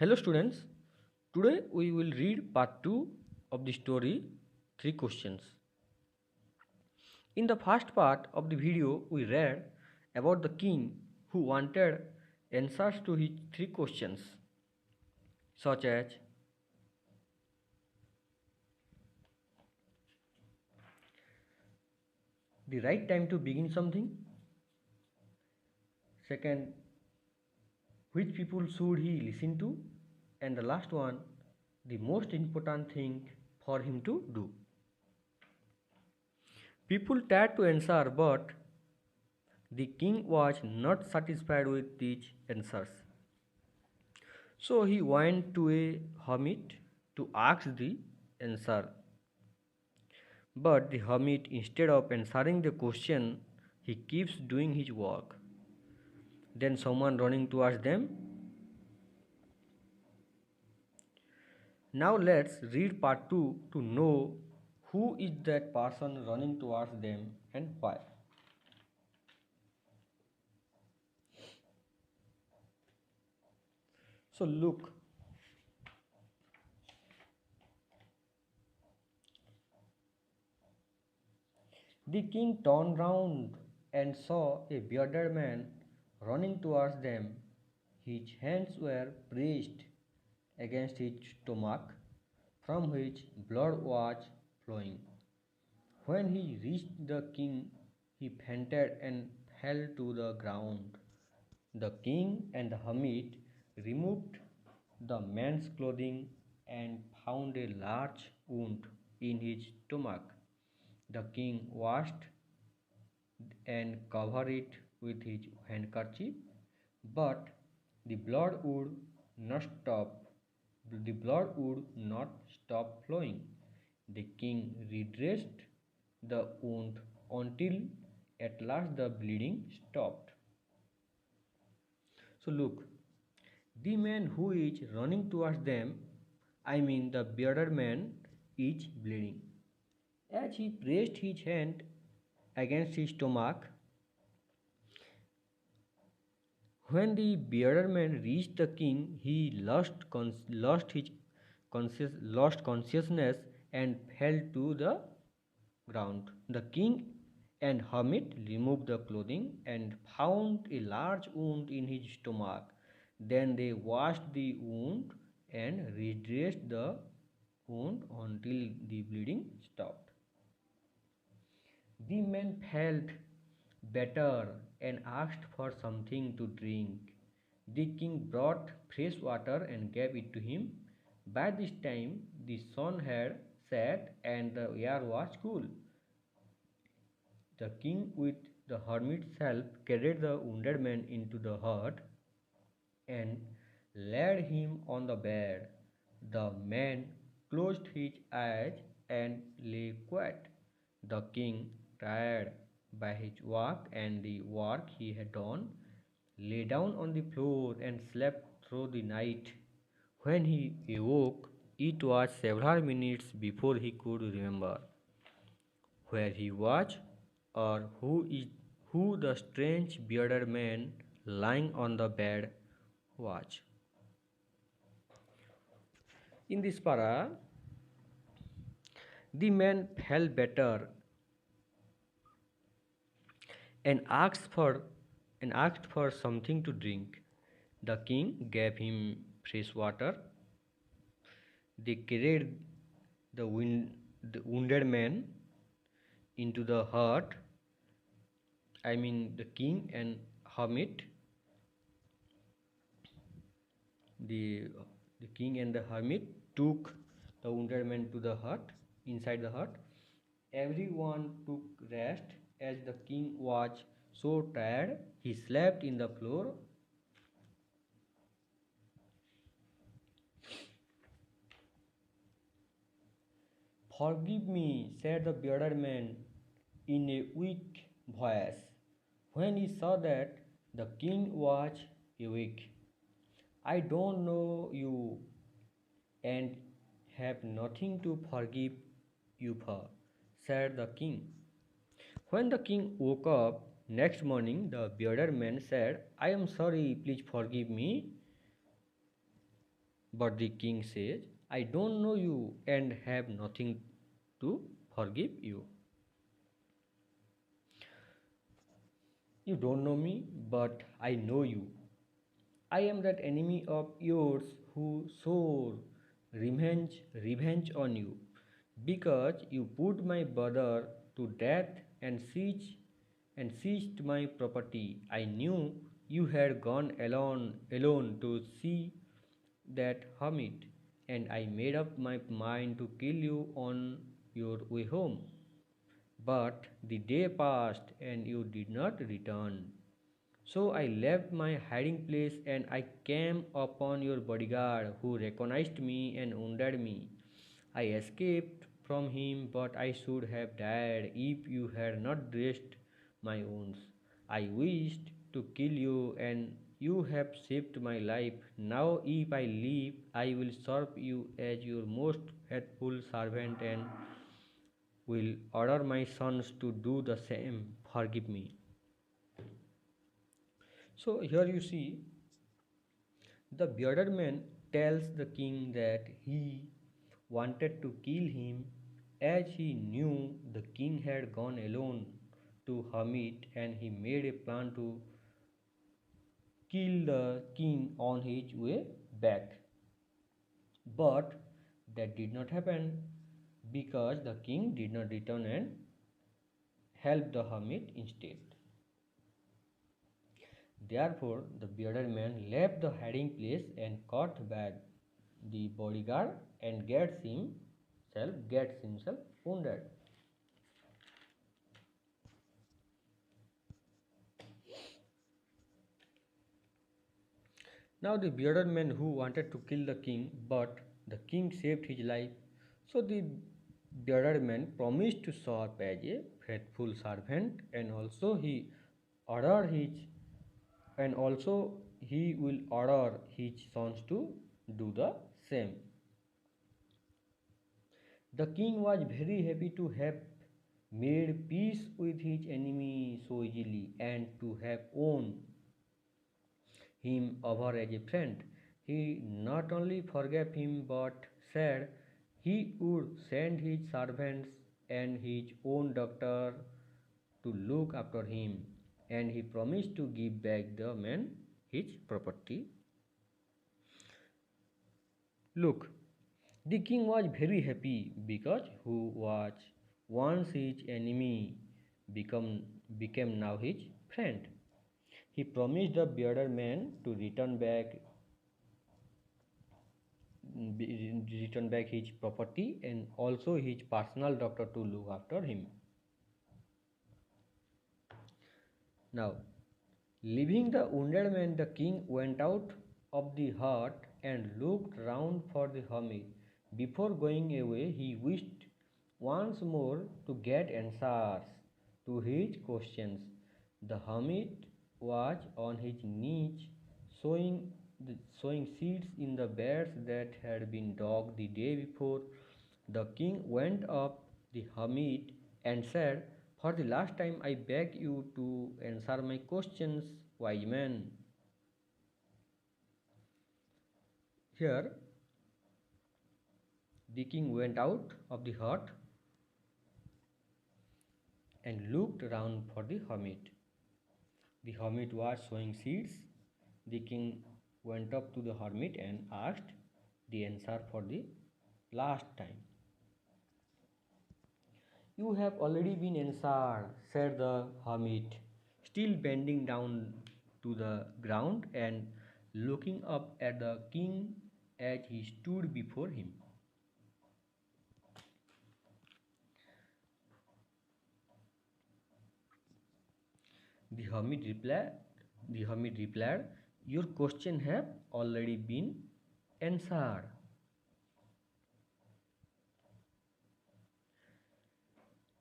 Hello students, today we will read part 2 of the story 3 questions. In the first part of the video we read about the king who wanted answers to his 3 questions such as the right time to begin something, second which people should he listen to, and the last one the most important thing for him to do. People tried to answer, but the king was not satisfied with these answers. So he went to a hermit to ask the answer. But the hermit, instead of answering the question, he keeps doing his work. Then someone running towards them. Now let's read part 2 to know who is that person running towards them and why. So look, the king turned round and saw a bearded man running towards them. His hands were pressed against his stomach, from which blood was flowing. When he reached the king, he fainted and fell to the ground. The king and the hermit removed the man's clothing and found a large wound in his stomach. The king washed and covered it with his handkerchief, but the blood would not stop. The blood would not stop flowing. The king redressed the wound until at last the bleeding stopped. So look, the man who is running towards them, I mean the bearded man, is bleeding. As he pressed his hand against his stomach, when the bearded man reached the king, he lost consciousness and fell to the ground. The king and hermit removed the clothing and found a large wound in his stomach. Then they washed the wound and redressed the wound until the bleeding stopped. The man felt better and asked for something to drink. The king brought fresh water and gave it to him. By this time, the sun had set and the air was cool. The king, with the hermit's help, carried the wounded man into the hut and laid him on the bed. The man closed his eyes and lay quiet. The king, tired by his work and the work he had done, lay down on the floor and slept through the night. When he awoke, it was several minutes before he could remember where he was or who the strange bearded man lying on the bed was. In this para, the man felt better and asked for something to drink. The king gave him fresh water. They carried the wounded man into the hut. I mean, the king and hermit. The, the king and the hermit took the wounded man to the hut. Inside the hut, everyone took rest as the king was so tired he slept in the floor. "Forgive me," said the bearded man in a weak voice, when he saw that the king was awake. "I don't know you and have nothing to forgive you for," said the king. When the king woke up next morning, the bearded man said, "I am sorry, please forgive me." But the king says, I don't know you and have nothing to forgive you. You don't know me, but I know you. I am that enemy of yours who swore revenge on you, because you put my brother to death and seized my property. I knew you had gone alone to see that hermit, and I made up my mind to kill you on your way home. But the day passed and you did not return. So I left my hiding place and I came upon your bodyguard, who recognized me and wounded me. I escaped from him, but I should have died if you had not dressed my wounds. I wished to kill you, and you have saved my life. Now, if I live, I will serve you as your most faithful servant and will order my sons to do the same. Forgive me. So, here you see the bearded man tells the king that he wanted to kill him, as he knew the king had gone alone to hermit, and he made a plan to kill the king on his way back. But that did not happen, because the king did not return and help the hermit instead. Therefore, the bearded man left the hiding place and caught back the bodyguard and gets himself wounded. Now the bearded man who wanted to kill the king, but the king saved his life. So the bearded man promised to serve as a faithful servant, and ordered his also he will order his sons to do the same. The king was very happy to have made peace with his enemy so easily, and to have won him over as a friend. He not only forgave him, but said he would send his servants and his own doctor to look after him, and he promised to give back the man his property. Look, the king was very happy, because who was once his enemy become, became now his friend. He promised the bearded man to return back his property, and also his personal doctor to look after him. Now, leaving the wounded man, the king went out of the hut and looked round for the hermit. Before going away, he wished once more to get answers to his questions. The hermit was on his knees, sowing seeds in the beds that had been dug the day before. The king went up the hermit and said, for the last time, I beg you to answer my questions, wise man. Here, the king went out of the hut and looked round for the hermit. The hermit was sowing seeds. The king went up to the hermit and asked the answer for the last time. You have already been answered, said the hermit, still bending down to the ground and looking up at the king as he stood before him. The hermit replied, Your question have already been answered.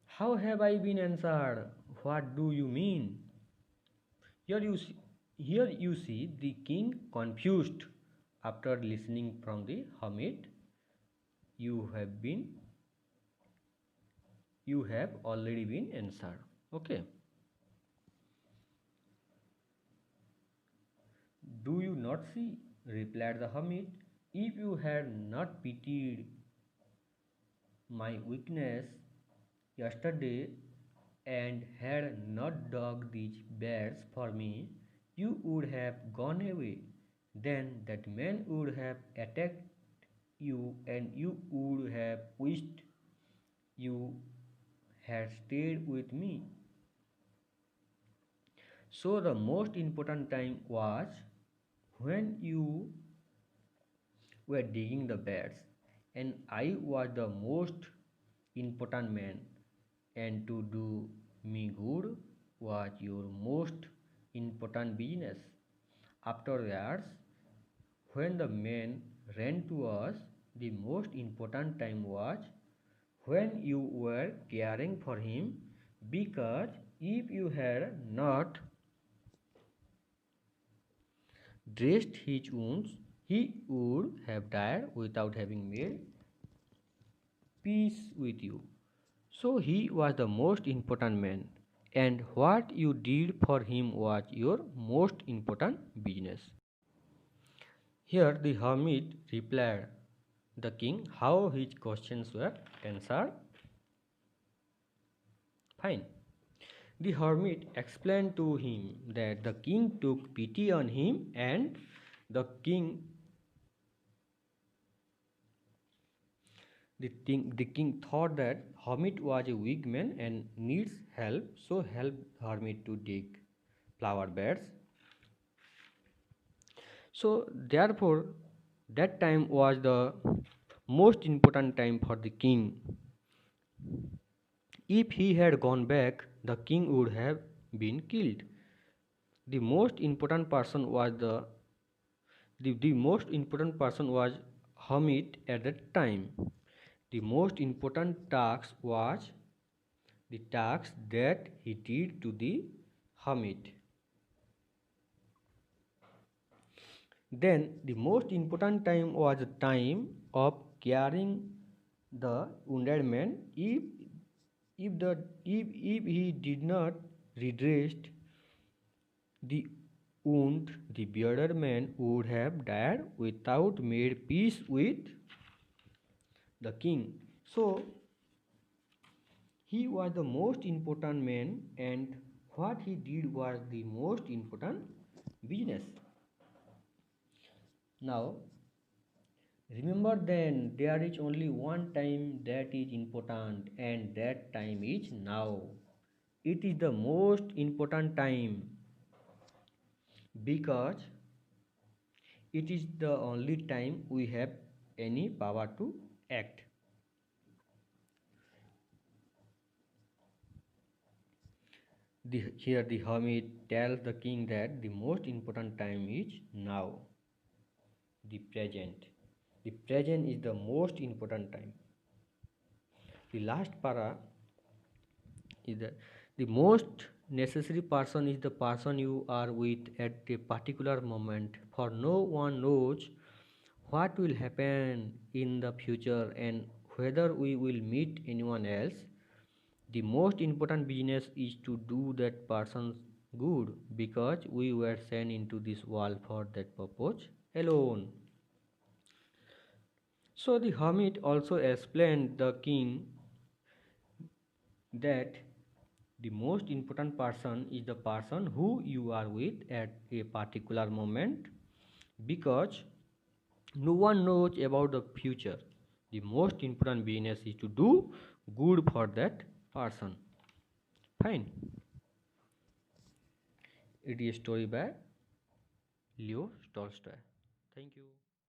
How have I been answered? What do you mean? Here you see the king confused after listening from the hermit. You have been you have already been answered. Okay. Do you not see? Replied the hermit. If you had not pitied my weakness yesterday and had not dug these beds for me, you would have gone away. Then that man would have attacked you, and you would have wished you had stayed with me. So the most important time was when you were digging the beds, and I was the most important man, and to do me good was your most important business. Afterwards, when the man ran to us, the most important time was when you were caring for him, because if you had not dressed his wounds, he would have died without having made peace with you. So he was the most important man, and what you did for him was your most important business. Here the hermit replied the king how his questions were answered. Fine. The hermit explained to him that the king took pity on him, and the king the king thought that hermit was a weak man and needs help, so helped hermit to dig flower beds. So therefore that time was the most important time for the king. If he had gone back, the king would have been killed. The most important person was the most important person was hermit at that time. The most important task was the task that he did to the hermit. Then the most important time was the time of carrying the wounded man. If he did not redress the wound, the bearded man would have died without made peace with the king. So he was the most important man, and what he did was the most important business. Now remember, then there is only one time that is important, and that time is now. It is the most important time because it is the only time we have any power to act. Here the hermit tells the king that the most important time is now, the present. The present is the most important time. The last para is that the most necessary person is the person you are with at a particular moment, for no one knows what will happen in the future and whether we will meet anyone else. The most important business is to do that person's good, because we were sent into this world for that purpose alone. So the hermit also explained the king that the most important person is the person who you are with at a particular moment, because no one knows about the future. The most important business is to do good for that person. Fine. It is a story by Leo Tolstoy. Thank you.